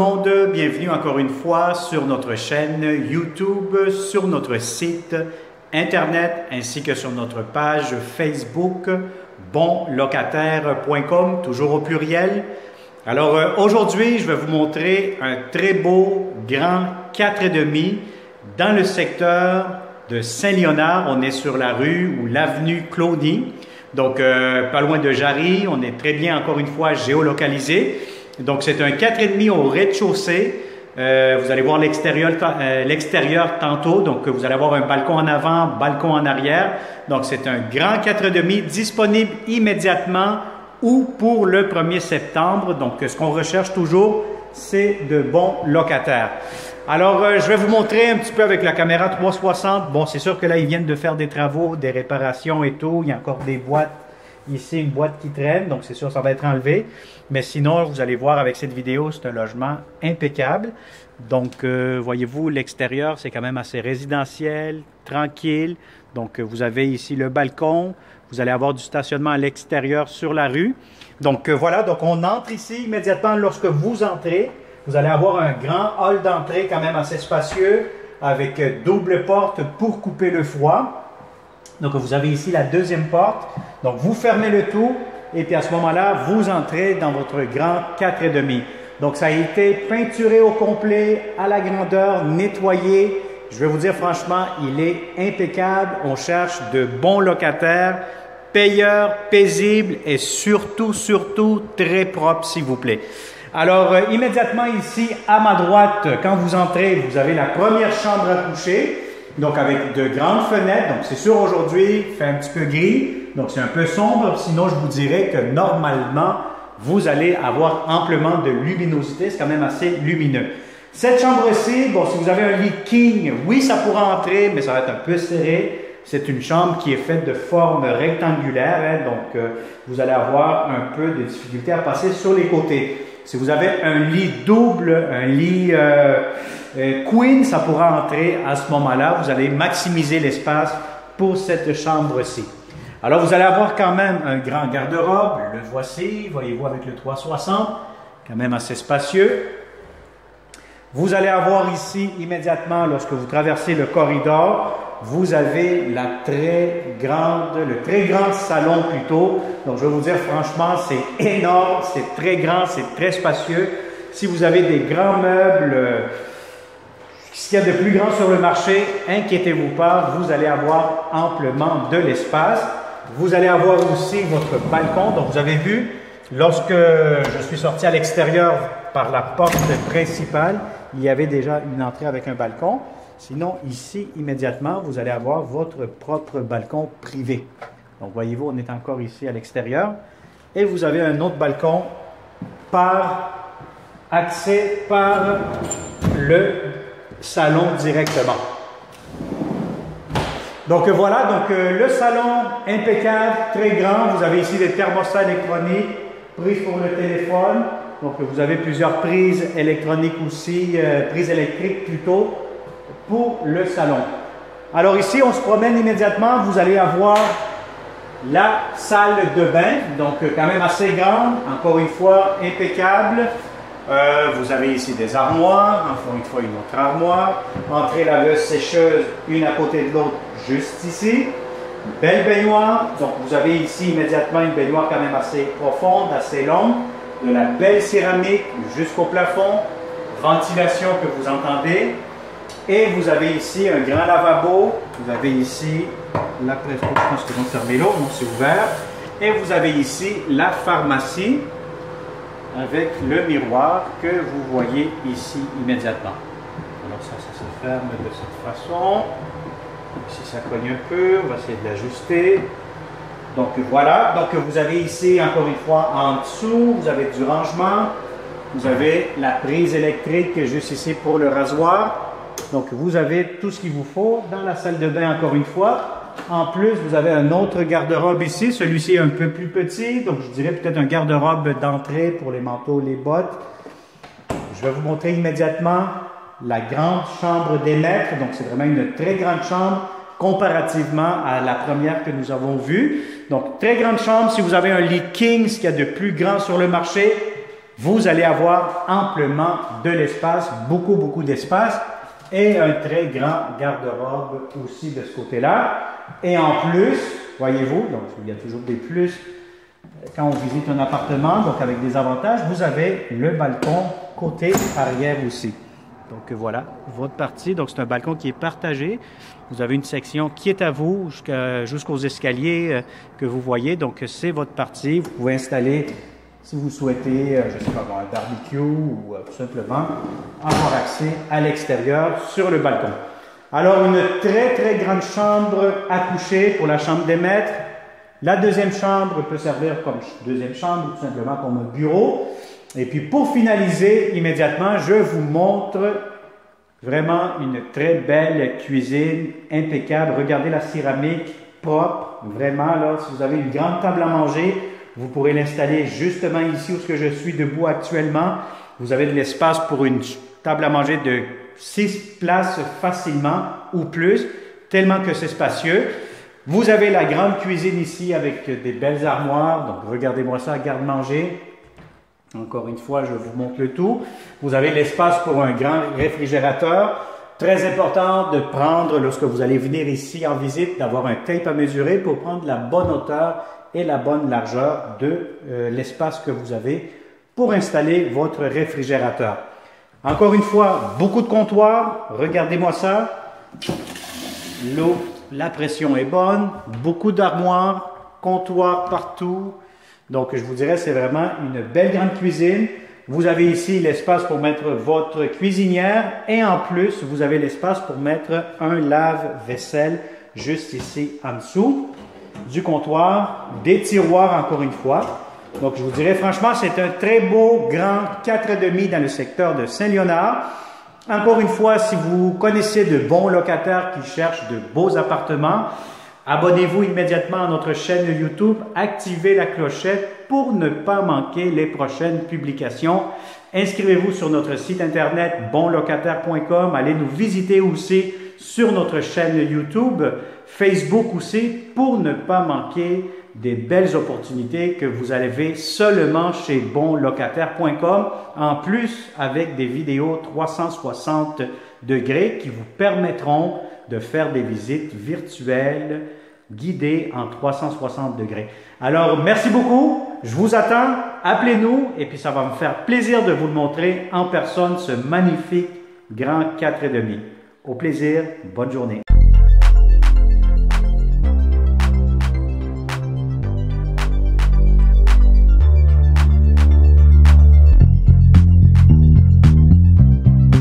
monde, bienvenue encore une fois sur notre chaîne YouTube, sur notre site internet ainsi que sur notre page Facebook bonlocataire.com, toujours au pluriel. Alors aujourd'hui, je vais vous montrer un très beau grand 4,5 dans le secteur de Saint-Léonard. On est sur la rue ou l'avenue Claudie, donc pas loin de Jarry. On est très bien encore une fois géolocalisé. Donc, c'est un 4,5 au rez-de-chaussée. Vous allez voir l'extérieur tantôt. Donc, vous allez avoir un balcon en avant, balcon en arrière. Donc, c'est un grand 4,5 disponible immédiatement ou pour le 1er septembre. Donc, ce qu'on recherche toujours, c'est de bons locataires. Alors, je vais vous montrer un petit peu avec la caméra 360. Bon, c'est sûr que là, ils viennent de faire des travaux, des réparations et tout. Il y a encore des boîtes. Ici, une boîte qui traîne, donc c'est sûr ça va être enlevé. Mais sinon, vous allez voir avec cette vidéo, c'est un logement impeccable. Donc, voyez-vous, l'extérieur, c'est quand même assez résidentiel, tranquille. Donc, vous avez ici le balcon. Vous allez avoir du stationnement à l'extérieur sur la rue. Donc, voilà. Donc, on entre ici immédiatement lorsque vous entrez. Vous allez avoir un grand hall d'entrée quand même assez spacieux avec double porte pour couper le froid. Donc, vous avez ici la deuxième porte. Donc, vous fermez le tout et puis à ce moment-là, vous entrez dans votre grand 4,5. Donc, ça a été peinturé au complet, à la grandeur, nettoyé. Je vais vous dire franchement, il est impeccable. On cherche de bons locataires, payeurs, paisibles et surtout très propres, s'il vous plaît. Alors, immédiatement ici, à ma droite, quand vous entrez, vous avez la première chambre à coucher. Donc, avec de grandes fenêtres. Donc, c'est sûr, aujourd'hui, il fait un petit peu gris. Donc, c'est un peu sombre. Sinon, je vous dirais que normalement, vous allez avoir amplement de luminosité. C'est quand même assez lumineux. Cette chambre-ci, bon, si vous avez un lit king, oui, ça pourra entrer, mais ça va être un peu serré. C'est une chambre qui est faite de forme rectangulaire. Hein, donc, vous allez avoir un peu de difficulté à passer sur les côtés. Si vous avez un lit double, un lit queen, ça pourra entrer à ce moment-là. Vous allez maximiser l'espace pour cette chambre-ci. Alors, vous allez avoir quand même un grand garde-robe. Le voici, voyez-vous, avec le 360, quand même assez spacieux. Vous allez avoir ici, immédiatement, lorsque vous traversez le corridor, vous avez le très grand salon plutôt. Donc, je vais vous dire franchement, c'est énorme, c'est très grand, c'est très spacieux. Si vous avez des grands meubles, ce qu'il y a de plus grand sur le marché, inquiétez-vous pas, vous allez avoir amplement de l'espace. Vous allez avoir aussi votre balcon. Donc, vous avez vu, lorsque je suis sorti à l'extérieur par la porte principale, il y avait déjà une entrée avec un balcon. Sinon, ici, immédiatement, vous allez avoir votre propre balcon privé. Donc, voyez-vous, on est encore ici à l'extérieur. Et vous avez un autre balcon accès par le salon directement. Donc, voilà. Donc, le salon impeccable, très grand. Vous avez ici des thermostats électroniques, prises pour le téléphone. Donc, vous avez plusieurs prises électroniques aussi, prises électriques plutôt, pour le salon. Alors ici, on se promène immédiatement. Vous allez avoir la salle de bain, donc quand même assez grande, encore une fois, impeccable. Vous avez ici des armoires, encore une fois une autre armoire. Entrée laveuse sécheuse, une à côté de l'autre, juste ici. Belle baignoire. Donc vous avez ici immédiatement une baignoire quand même assez profonde, assez longue. De la belle céramique jusqu'au plafond. Ventilation que vous entendez. Et vous avez ici un grand lavabo. Vous avez ici, là, je pense que vont fermer l'eau, non, c'est ouvert. Et vous avez ici la pharmacie avec le miroir que vous voyez ici immédiatement. Alors ça se ferme de cette façon. Ici, ça cogne un peu. On va essayer de l'ajuster. Donc voilà. Donc vous avez ici, encore une fois, en dessous, vous avez du rangement. Vous avez la prise électrique juste ici pour le rasoir. Donc, vous avez tout ce qu'il vous faut dans la salle de bain, encore une fois. En plus, vous avez un autre garde-robe ici. Celui-ci est un peu plus petit. Donc, je dirais peut-être un garde-robe d'entrée pour les manteaux, les bottes. Je vais vous montrer immédiatement la grande chambre des maîtres. Donc, c'est vraiment une très grande chambre comparativement à la première que nous avons vue. Donc, très grande chambre. Si vous avez un lit king, ce qu'il y a de plus grand sur le marché, vous allez avoir amplement de l'espace, beaucoup d'espace et un très grand garde-robe aussi de ce côté-là. Et en plus, voyez-vous, donc il y a toujours des plus quand on visite un appartement, donc avec des avantages, vous avez le balcon côté arrière aussi. Donc voilà, votre partie, donc c'est un balcon qui est partagé. Vous avez une section qui est à vous jusqu'aux escaliers que vous voyez, donc c'est votre partie. Vous pouvez installer, si vous souhaitez, je ne sais pas, un barbecue ou tout simplement avoir accès à l'extérieur sur le balcon. Alors une très grande chambre à coucher pour la chambre des maîtres. La deuxième chambre peut servir comme deuxième chambre, tout simplement comme un bureau. Et puis pour finaliser immédiatement, je vous montre vraiment une très belle cuisine, impeccable. Regardez la céramique propre, vraiment là, si vous avez une grande table à manger, vous pourrez l'installer justement ici où je suis debout actuellement. Vous avez de l'espace pour une table à manger de 6 places facilement ou plus, tellement que c'est spacieux. Vous avez la grande cuisine ici avec des belles armoires. Donc, regardez-moi ça, garde-manger. Encore une fois, je vous montre le tout. Vous avez l'espace pour un grand réfrigérateur. Très important de prendre, lorsque vous allez venir ici en visite, d'avoir un tape à mesurer pour prendre la bonne hauteur et la bonne largeur de l'espace que vous avez pour installer votre réfrigérateur. Encore une fois, beaucoup de comptoirs. Regardez-moi ça. L'eau. La pression est bonne, beaucoup d'armoires, comptoirs partout. Donc, je vous dirais, c'est vraiment une belle grande cuisine. Vous avez ici l'espace pour mettre votre cuisinière et en plus, vous avez l'espace pour mettre un lave-vaisselle juste ici en dessous du comptoir, des tiroirs encore une fois. Donc, je vous dirais, franchement, c'est un très beau grand 4,5 dans le secteur de Saint-Léonard. Encore une fois, si vous connaissez de bons locataires qui cherchent de beaux appartements, abonnez-vous immédiatement à notre chaîne YouTube, activez la clochette pour ne pas manquer les prochaines publications. Inscrivez-vous sur notre site internet bonlocataire.com, allez nous visiter aussi sur notre chaîne YouTube, Facebook aussi, pour ne pas manquer des belles opportunités que vous avez seulement chez bonlocataire.com, en plus avec des vidéos 360 degrés qui vous permettront de faire des visites virtuelles guidées en 360 degrés. Alors, merci beaucoup, je vous attends, appelez-nous et puis ça va me faire plaisir de vous le montrer en personne, ce magnifique grand 4,5. Au plaisir, bonne journée.